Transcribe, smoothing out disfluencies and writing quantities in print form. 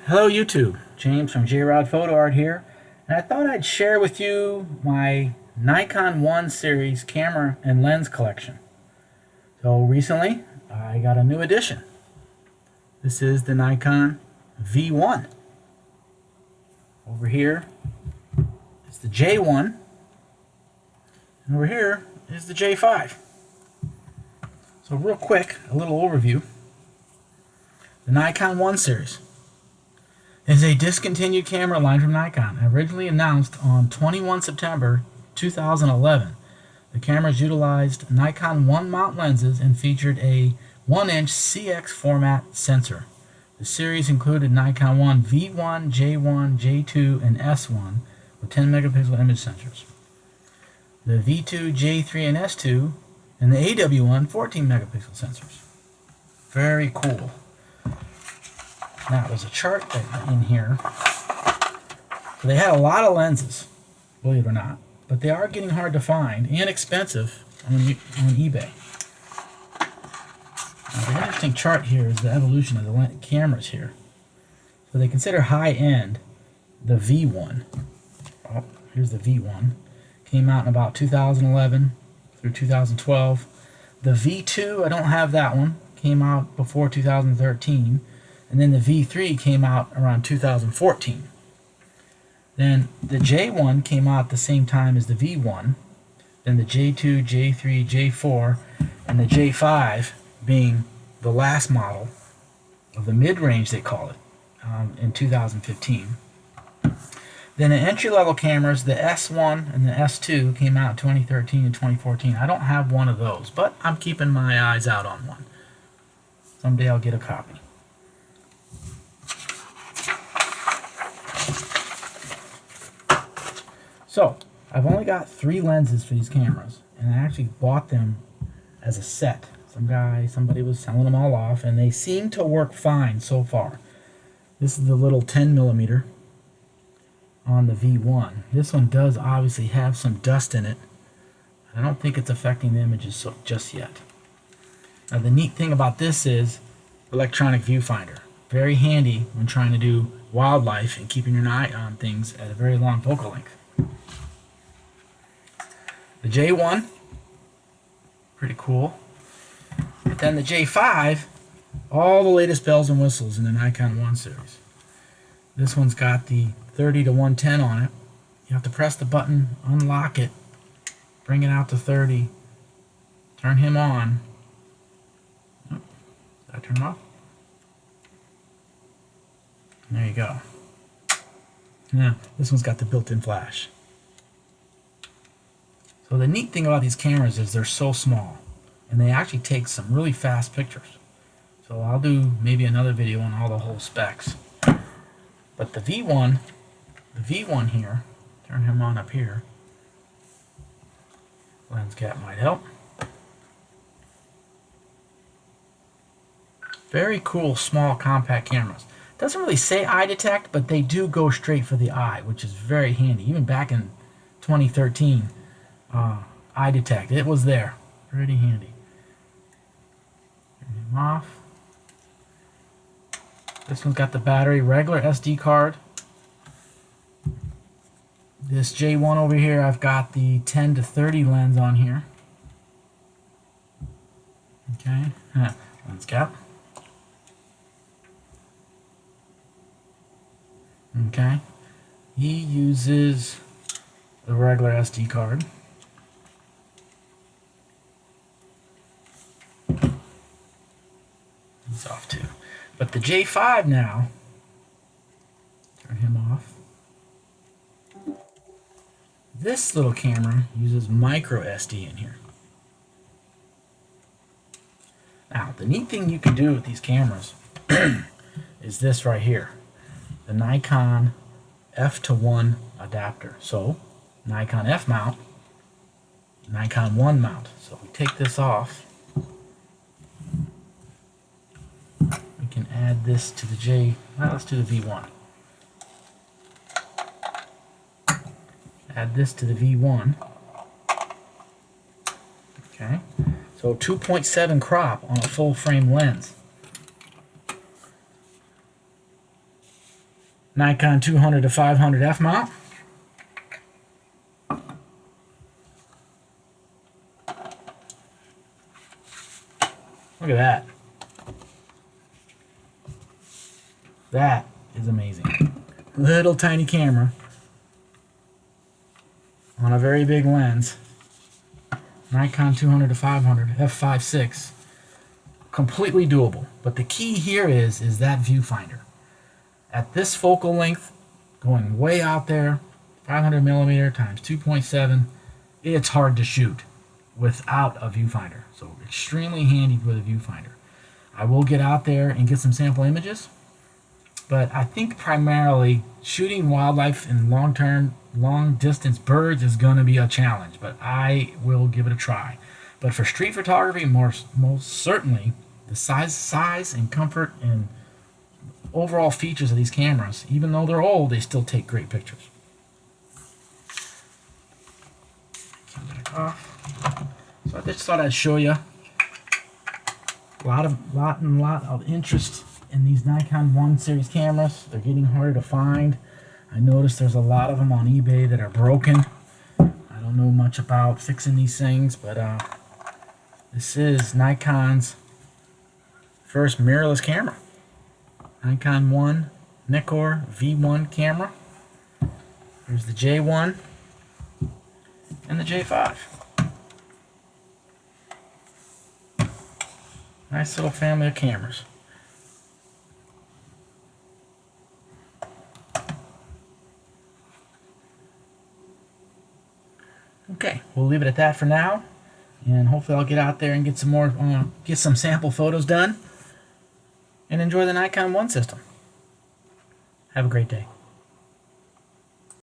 Hello YouTube, James from J-Rod Photo Art here, and I thought I'd share with you my Nikon 1 series camera and lens collection. So recently I got a new addition. This is the Nikon V1. Over here is the J1, and over here is the J5. So real quick, a little overview. The Nikon 1 series is a discontinued camera line from Nikon, originally announced on 21 September 2011. The cameras utilized Nikon 1 mount lenses and featured a 1-inch CX format sensor. The series included Nikon 1 V1, J1, J2, and S1 with 10 megapixel image sensors. The V2, J3, and S2 and the AW1 14 megapixel sensors. Very cool. Now, there's a chart in here. So they had a lot of lenses, believe it or not, but they are getting hard to find and expensive on eBay. Now, the interesting chart here is the evolution of the cameras here. So they consider high-end the V1. Oh, here's the V1. Came out in about 2011 through 2012. The V2, I don't have that one. Came out before 2013. And then the V3 came out around 2014. Then the J1 came out at the same time as the V1. Then the J2, J3, J4, and the J5 being the last model of the mid-range, they call it, in 2015. Then the entry-level cameras, the S1 and the S2 came out in 2013 and 2014. I don't have one of those, but I'm keeping my eyes out on one. Someday I'll get a copy. So, I've only got 3 lenses for these cameras, and I actually bought them as a set. Somebody was selling them all off, and they seem to work fine so far. This is the little 10mm on the V1. This one does obviously have some dust in it. I don't think it's affecting the images just yet. Now, the neat thing about this is electronic viewfinder. Very handy when trying to do wildlife and keeping your eye on things at a very long focal length. The J1, pretty cool. But then the J5, all the latest bells and whistles in the Nikon 1 series. This one's got the 30 to 110 on it. You have to press the button, unlock it, bring it out to 30, turn him on. Oh, did I turn it off? There you go. Now, this one's got the built-in flash. So the neat thing about these cameras is they're so small, and they actually take some really fast pictures. So I'll do maybe another video on all the whole specs. But the V1 here, turn him on up here. Lens cap might help. Very cool, small, compact cameras. Doesn't really say eye detect, but they do go straight for the eye, which is very handy. Even back in 2013. Eye detect. It was there. Pretty handy. Turn him off. This one's got the battery, regular SD card. This J1 over here, I've got the 10 to 30 lens on here. Okay. Lens cap. Okay. He uses the regular SD card. He's off too. But the J5 now, turn him off. This little camera uses micro SD in here. Now, the neat thing you can do with these cameras is this right here. The Nikon F-to-1 adapter. So, Nikon F mount, Nikon 1 mount. So if we take this off, we can add this to the let's do the V1. Add this to the V1. Okay, so 2.7 crop on a full frame lens. Nikon 200 to 500 f mount. Look at that. That is amazing. Little tiny camera on a very big lens. Nikon 200 to 500 f5.6. Completely doable. But the key here is that viewfinder. At this focal length, going way out there, 500 millimeter times 2.7, it's hard to shoot without a viewfinder. So extremely handy with a viewfinder. I will get out there and get some sample images, but I think primarily shooting wildlife and long distance birds is going to be a challenge, but I will give it a try. But for street photography, most certainly the size and comfort and overall features of these cameras, even though they're old, they still take great pictures. So I just thought I'd show you a lot of interest in these Nikon 1 series cameras. They're getting harder to find. I noticed there's a lot of them on eBay that are broken. I don't know much about fixing these things, but this is Nikon's first mirrorless camera. Nikon 1 Nikkor V1 camera. There's the J1 and the J5. Nice little family of cameras. Okay, we'll leave it at that for now, and hopefully I'll get out there and get some more, get some sample photos done, and enjoy the Nikon 1 system. Have a great day.